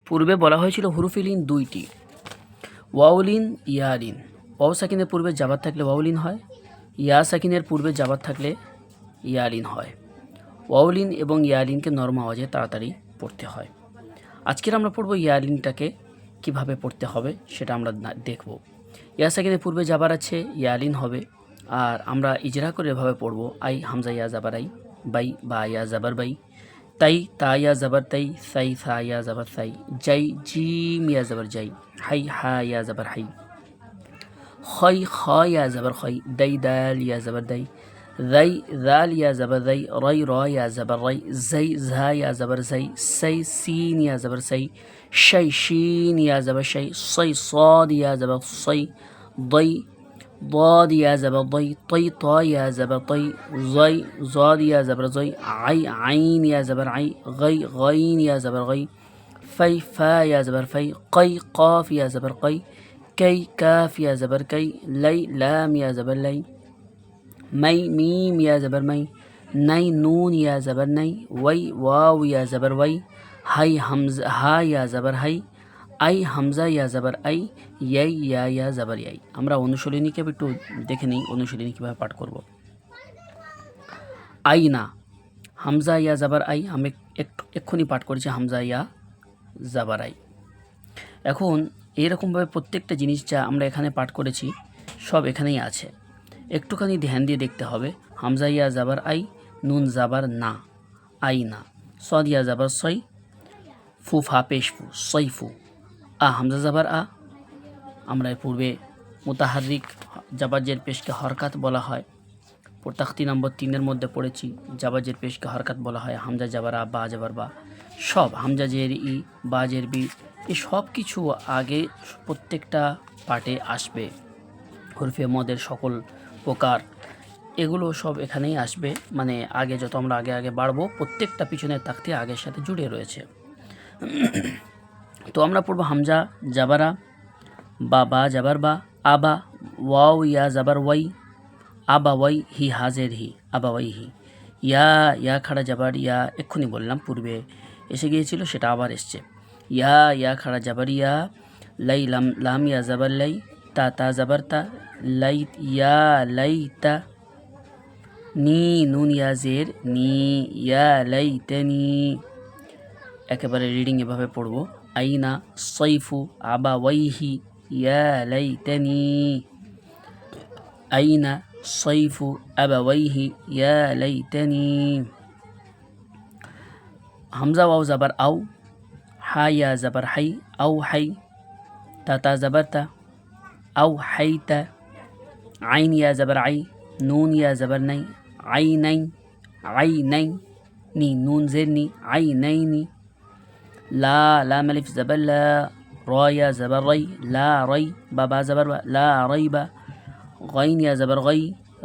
পূর্বে বলা হয়েছিল হুরুফিলিন দুইটি, ওয়াউলিন, ইয়ালিন। ওয়াও সাকিনের পূর্বে জাবার থাকলে ওয়াউলিন হয়, ইয়া সাকিনের পূর্বে জাবার থাকলে ইয়ালিন হয়। ওয়াউলিন এবং ইয়ালিনকে নরম আওয়াজে তাড়াতাড়ি পড়তে হয়। আজকের আমরা পড়ব ইয়ালিনটাকে কিভাবে পড়তে হবে সেটা আমরা দেখব। ইয়া সাকিনের পূর্বে জাবার আছে, ইয়ালিন হবে। আর আমরা ইজরা করে এভাবে পড়ব, আই হামজা ইয়া জাবার আই, বাই বা ইয়া জাবার বাই, তাই তা ইয়া জাবার তাই, সাই সা ইয়া জাবার সাই, জাই জিম ইয়া জাবার জাই, হাই হা ইয়া জাবার হাই, খই খ ইয়া জাবার খই, দাই দাল ইয়া জাবার দাই, ذي ذال يا زبر ذي، ري را يا زبر ري، زي زها يا زبر زي، سي سين يا زبر سي، شي شين يا زبر شي، صي صاد يا زبر صي، ضي ضاد يا زبر ضي، طي طا يا زبر طي، زي زاد يا زبر زي، عي عين يا زبر عي، غي غين يا زبر غي، في فا يا زبر في، قي قاف يا زبر قي، كي كاف يا زبر كي، لي لام يا زبر لي، مي ميم يا زبر مي، ني نون يا زبر ني، وي واو يا زبر وي، هاي همزة ها يا زبر هاي، আই হামজা ইয়া জাবার আই, ইয়াই ইয়া ইয়া জাবার ইয়াই। আমরা অনুশীলনীকে একটু দেখে নিই, অনুশীলনী কীভাবে পাঠ করব। আই না, হামজা ইয়া জাবার আই, আমি এক্ষুনি পাঠ করেছি হামজা ইয়া জাবার আই। এখন এইরকমভাবে প্রত্যেকটা জিনিস যা আমরা এখানে পাঠ করেছি সব এখানেই আছে, একটুখানি ধ্যান দিয়ে দেখতে হবে। হামজা ইয়া জাবার আই, নুন জাবার না, আই না, সদ ইয়া জাবার সই, ফু ফা পেশ ফু, সই ফু, আ হামজা জাবার আ। আমরা পূর্বে মুতাহারিক জাবাজের পেশকে হরকাত বলা হয়, তাখতি নম্বর 3-এর মধ্যে পড়েছি। জাবাজের পেশকে হরকাত বলা হয়, হামজা জাবার আ, বা জাবার বা, সব হামজা জের ই, বা জের বি, এই সব কিছু আগে প্রত্যেকটা পাঠে আসবে। হরফে মদের সকল প্রকার এগুলো সব এখানেই আসবে, মানে আগে যত আমরা আগে আগে বাড়বো প্রত্যেকটা পিছনের তাকতি আগের সাথে জুড়ে রয়েছে। তো আমরা পড়ব হামজা জাবারা, বা বা জাবার বা, আবা, ওয়াও ইয়া জাবার ওয়াই, আবা ওয়াই, হি হাজের হি, আবা ওয়াই হি, ইয়া খাড়া জাবার ইয়া, এক্ষুনি বললাম পূর্বে এসে গিয়েছিল সেটা আবার এসছে। ইয়া খাড়া জাবার ইয়া, লাই লাম ইয়া জাবার লাই, তা জাবার তা, লাই ইয়া লাই তা, নি নুন ইয়া জের নি, ইয়া লাই নি। একেবারে রিডিং এভাবে পড়ব, আইনা সৈফু আবা ওয়াইহি, ইয়া লাইতানি, আইনা সৈফু আবা ওয়াইহি, ইয়া লাইতানি। হামজা ওয়াও জাবার আও, হা ইয়া জাবার হাই, আও হাই, তা জাবার তা, আও হাই তা, আইন ইয়া জাবার আই, নুন ইয়া জাবার নাই, আই নাই, নি নুন জের নি, আই নাই নি, লা লাম আলিফ জাবার লা, রা ইয়া জাবার রাই, লা রাই, বা জাবার বা, লা রাই বা, গাইন ইয়া জাবার গাই,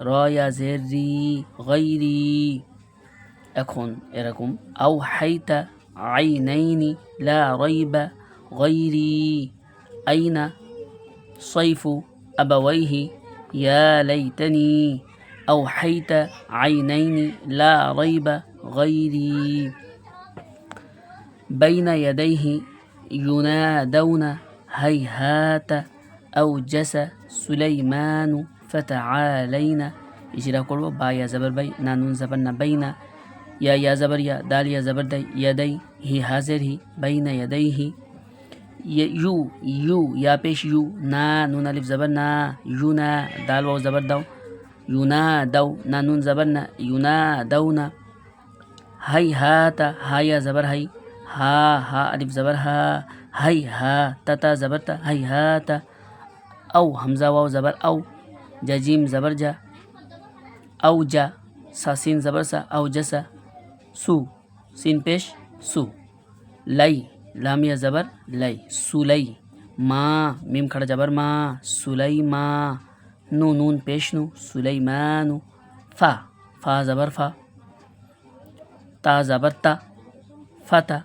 রা ইয়া জের রি, গাইরি। এখন এরকম, আও হাইতা আইনাইনি, লা রাইবা গাইরি, আইনা সৈফু আবাওয়াইহি, ইয়া লাইতানি, আও হাইতা আইনাইনি, লা রাইবা গাইরি। بين يديه ينادون هيهات أوجس سليمان فتعالينا، ইজরা করব। বা ইয়া জাবার বাই, না নুন জাবার না, বাইনা, ইয়া জাবার ইয়া, দাল ইয়া জাবার দাই, ইয়াদাই, হি হাজের হি, বাইনা ইয়াদাইহি, ইউ ইয়া পেশ ইউ, না নুন আলিফ জাবার না, ইউ না, দাল ওয়াও জাবার দাও, ইউ না দাও, না নুন জাবার না, ইউ না দাও না। হাই হাতা, হা ইয়া জাবার হাই, হা আলিফ জাবার হা, হাই হা, তা জাবার তা, হাই হা তা। আও হামজা ওয়াও জাবার আও, জাজিম জাবার যা, আও যা, সিন জাবার সা, আও জাসা, সু সিন পেশ সু, লাই লাম ইয়া জাবার লাই, সুলাই, মা মিম খাড়া জাবার মা, সুলাই মা, নুন পেশ নু, সুলাই মানু, ফা জাবার ফা, তা জাবার তা, ফাতা,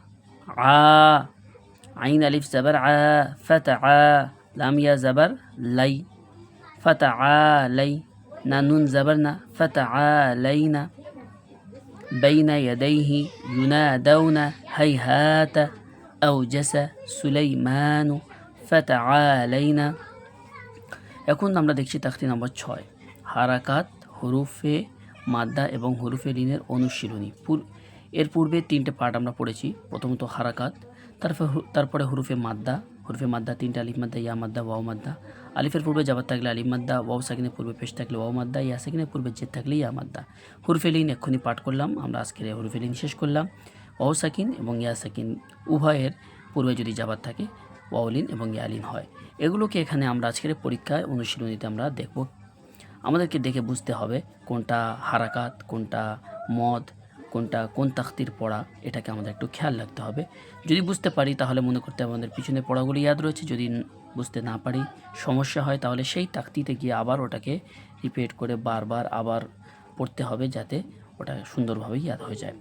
আইন আলিফ জাবার আ, ফাতা, লাম ইয়া জাবার লাই, ফাতা লাই, না নুন জাবার না, ফাতা লাইনা। বাইনা ইয়াদাইহি ইউনাদাউনা হাইহাতা, আওজাসা সুলাইমানু ফাতাআলাইনা। এখন আমরা দেখছি তাখতি নম্বর 6, হারাকাত, হুরুফে মাদ্দা এবং হুরুফে লিনের অনুশীলনী। এর পূর্বে 3টে পার্ট আমরা পড়েছি। প্রথমত হারাকাত, তারপরে হুরুফে মাদ্দা। হুরুফে মাদ্দা 3টে, আলিফ মাদ্দা, ইয়া মাদ্দা, ওয়াও মাদ্দা। আলিফের পূর্বে জাবার থাকলে আলিফ মাদ্দা, ওয়াও সাকিনের পূর্বে পেশ থাকলে ওয়াও মাদ্দা, ইয়া সাকিনের পূর্বে জেদ থাকলে ইয়া মাদ্দা। হুরুফে লিন এক্ষুনি পাঠ করলাম আমরা, আজকের হুরুফে লিন শেষ করলাম। ওয়াও সাকিন এবং ইয়া সাকিন উভয়ের পূর্বে যদি জাবার থাকে ওয়াউলিন এবং ইয়ালিন হয়। এগুলোকে এখানে আমরা আজকের পরীক্ষায় অনুশীলনীতে আমরা দেখব। আমাদেরকে দেখে বুঝতে হবে কোনটা হারাকাত, কোনটা মদ, কোনটা কোন তাখতির পড়া, এটাকে আমাদের একটু খেয়াল রাখতে হবে। যদি বুঝতে পারি তাহলে মনে করতে আমাদের পিছনে পড়াগুলো ইয়াদ রয়েছে। যদি বুঝতে না পারি, সমস্যা হয়, তাহলে সেই তাখতিতে গিয়ে আবার ওটাকে রিপিট করে বারবার আবার পড়তে হবে, যাতে ওটা সুন্দরভাবে ইয়াদ হয়ে যায়।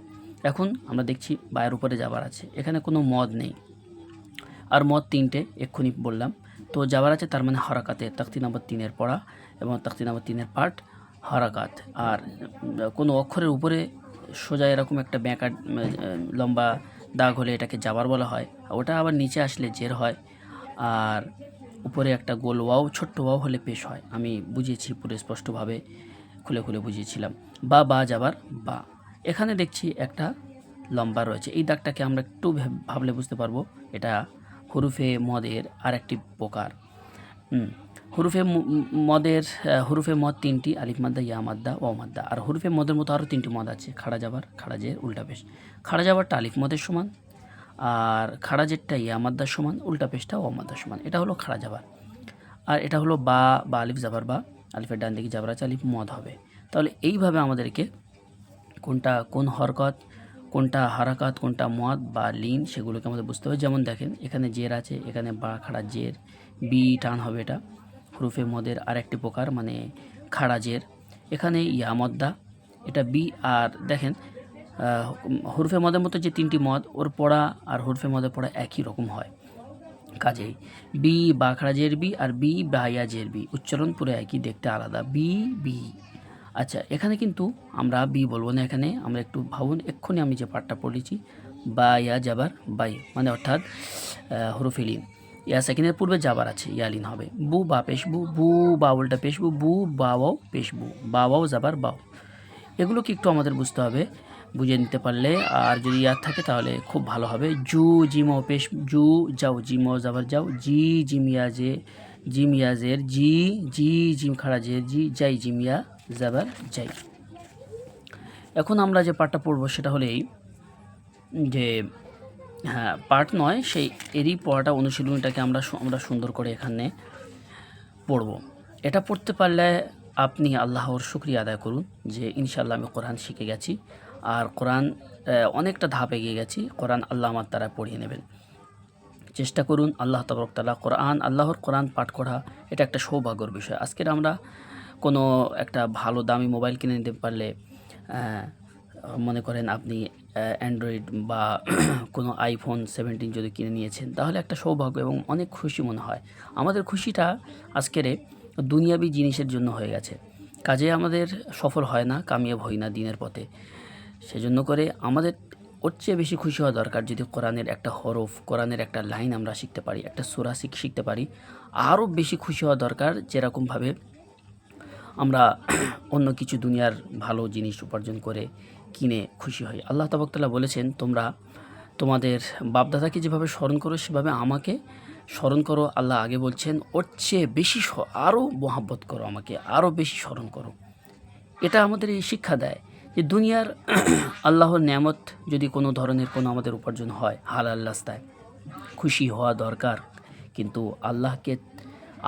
এখন আমরা দেখছি বায়ের উপরে যাবার আছে, এখানে কোনো মদ নেই, আর মদ 3টে এক্ষুনি বললাম। তো যাবার আছে তার মানে হারাকাতে তাখতি নম্বর 3-এর পড়া এবং তাখতি নম্বর 3-এর পার্ট হারাকাত। আর কোনো অক্ষরের উপরে সোজা এরকম একটা ব্যাঁকা লম্বা দাগ হলে এটাকে জাবার বলা হয়। ওটা আবার নিচে আসলে জের হয়। আর উপরে একটা গোল ওয়াও, ছোট্ট ওয়াও হলে পেশ হয়। আমি বুঝিয়েছি পুরো স্পষ্টভাবে, খুলে খুলে বুঝিয়েছিলাম। বা যাবার বা। এখানে দেখছি একটা লম্বা রয়েছে, এই দাগটাকে আমরা একটু ভাবলে বুঝতে পারবো এটা হুরুফে মদের আর একটি প্রকার। হুরুফে মদ 3টি, আলিফ মাদ্দা, ইয়া মাদ্দা, ওয়াও মাদ্দা। আর হুরুফে মদের মতো আরও 3টি মদ আছে, খাড়া যাবার, খাড়া জের, উল্টা পেশ। খাড়া যাবারটা আলিফ মদের সমান, আর খাড়া জেরটা ইয়া মাদ্দার সমান, উল্টা পেশটা ওয়াও মাদ্দার সমান। এটা হলো খাড়া যাবার। আর এটা হলো বা আলিফ যাবার বা, আলিফের ডান দিকে যাবার আছে, আলিফ মদ হবে। তাহলে এইভাবে আমাদেরকে কোনটা কোন হরকত, কোনটা হারাকাত, কোনটা মদ বা লিন, সেগুলোকে আমাদের বুঝতে হবে। যেমন দেখেন এখানে জের আছে, এখানে বা খাড়া জের, বি টান হবে, এটা হুরুফে মদের আরেকটি প্রকার, মানে খাড়া জের। এখানে ইয়া মদ্দা, এটা বি। আর দেখেন হুরুফে মদের মতো যে 3টি মদ, ওর পড়া আর হুরুফে মদের পড়া একই রকম হয়। কাজেই বি বা খাড়া জের বি আর বি বা ইয়া জের বি, উচ্চারণ পুরো একই, দেখতে আলাদা, বি বি। আচ্ছা, এখানে কিন্তু আমরা বি বলবো না, এখানে আমরা একটু ভাবুন, এক্ষুনি আমি যে পাঠটা পড়েছি, বা ইয়া যাবার বাই, মানে অর্থাৎ হুরুফে লিন। ইয়া সাকিনের পূর্বে যাবার আছে, ইয়ালিন হবে। বু বা পেশ বু, বু বা উল্টা পেশ বু, বু বাও পেশ বু, বাও যাবার বাও। এগুলোকে একটু আমাদের বুঝতে হবে, বুঝে নিতে পারলে, আর যদি ইয়াদ থাকে তাহলে খুব ভালো হবে। জু জিমো পেশ জু, যাও জিমো যাবার যাও, জি জিমিয়া জে, জিমিয়া জের জি, জি জিম খাড়া জের জি, যাই জিমিয়া যাবার যাই। এখন আমরা যে পাঠটা পড়বো সেটা হলো এই যে, হ্যাঁ পাঠ নয়, সেই এরই পড়াটা অনুশীলনীটাকে আমরা সুন্দর করে এখানে পড়ব। এটা পড়তে পারলে আপনি আল্লাহর শুকরিয়া আদায় করুন যে ইনশাআল্লাহ আমি কোরআন শিখে গেছি, আর কোরআন অনেকটা ধাপ এগিয়ে গেছি, কোরআন আল্লাহ আমার দ্বারা পড়িয়ে নেবেন। চেষ্টা করুন। আল্লাহ তাবারক তাআলা আল্লাহর কোরআন পাঠ করা এটা একটা সৌভাগ্যের বিষয়। আজকের আমরা কোনো একটা ভালো দামি মোবাইল কিনে নিতে পারলে, মনে করেন আপনি অ্যান্ড্রয়েড বা কোনো iPhone 17 যদি কিনে নিয়েছেন, তাহলে একটা সৌভাগ্য এবং অনেক খুশি মনে হয়। আমাদের খুশিটা আজকের দুনিয়াবি জিনিসের জন্য হয়ে গেছে, কাজে আমাদের সফল হয় না, কামিয়াব হই না দিনের পথে। সেজন্য করে আমাদের ওর চেয়ে বেশি খুশি হওয়া দরকার যদি কোরআনের একটা হরফ, কোরআনের একটা লাইন আমরা শিখতে পারি, একটা সূরা শিখতে পারি। আরও বেশি খুশি হওয়া দরকার যেরকমভাবে আমরা অন্য কিছু দুনিয়ার ভালো জিনিস উপার্জন করে কিনে খুশি হই। আল্লাহ তাবারক তাআলা বলেছেন, তোমরা তোমাদের বাপদাদাকে যেভাবে স্মরণ করো সেভাবে আমাকে স্মরণ করো। আল্লাহ আগে বলছেন ওর চেয়ে বেশি আরও মহাব্বত করো, আমাকে আরও বেশি স্মরণ করো। এটা আমাদের এই শিক্ষা দেয় যে দুনিয়ার আল্লাহর নেয়ামত যদি কোনো ধরনের কোনো আমাদের উপার্জন হয় হালাল রাস্তায়, খুশি হওয়া দরকার। কিন্তু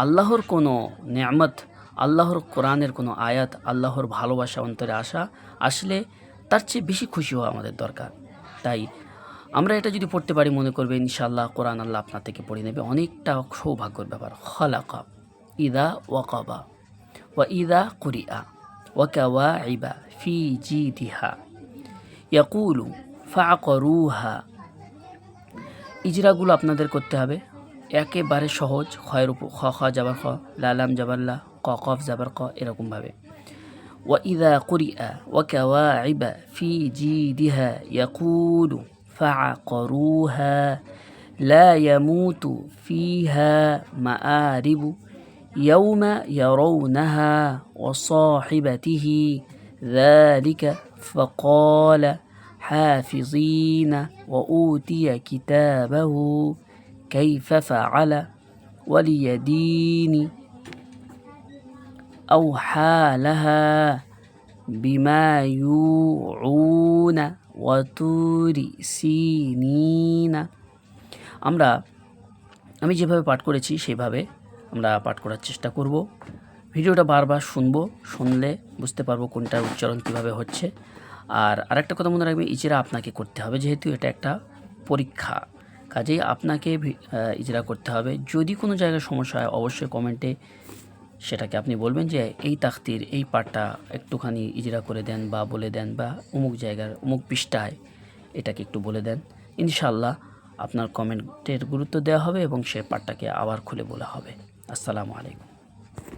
আল্লাহর কোনো নেয়ামত, আল্লাহর কোরআনের কোনো আয়াত, আল্লাহর ভালোবাসা অন্তরে আসলে তার চেয়ে বেশি খুশি হওয়া আমাদের দরকার। তাই আমরা এটা যদি পড়তে পারি, মনে করবে ইনশাআল্লাহ কোরআন আল্লাহ আপনার থেকে পড়ে নেবে, অনেকটা সৌভাগ্যের ব্যাপার। খালাকা ইদা ওয়াকাবা ওয়া ইদা কুরিআ ওয়া কাওয়াইবা ফি জিদিহা ইয়াকুলু ফাআকরুহা। ইজরাগুলো আপনাদের করতে হবে, একেবারে সহজ। খয়ের উপর খ যাবার খ, লালাম যাবার লা, কফ যাবার ক, এরকমভাবে। ওয়া ইদা কুরিআ ওয়া কাওয়াইবা ফি জিদিহা ইয়াকুলু ফাআকরুহা লা ইয়ামুতু ফিহা মাআরিবু ইয়াউমা ইয়ারাউনাহা ওয়া সাহিবাতিহি যালিকা ফাকালা হাফিজিনা ওয়া উতিয়া কিতাবাহু কাইফা ফাআলা ওয়ালিয়াদিনি أوحى لها بما يوعون وطور سينين আমি যেভাবে পাঠ করেছি সেভাবে আমরা পাঠ করার চেষ্টা করব। ভিডিওটা বারবার শুনলে বুঝতে পারবো কোনটার উচ্চারণ কীভাবে হচ্ছে। আর আরেকটা কথা মনে রাখবেন, ইজরা আপনাকে করতে হবে, যেহেতু এটা একটা পরীক্ষা, কাজেই আপনাকে ইজরা করতে হবে। যদি কোনো জায়গায় সমস্যা হয় অবশ্যই কমেন্টে সেটাকে আপনি বলবেন যে এই তাখতির এই পাঠটা একটুখানি ইজরা করে দেন বা বলে দেন, বা অমুক জায়গার অমুক পৃষ্ঠায় এটাকে একটু বলে দেন। ইনশাআল্লাহ আপনার কমেন্টের গুরুত্ব দেওয়া হবে এবং সে পাঠটাকে আবার খুলে বলা হবে। আসসালামু আলাইকুম।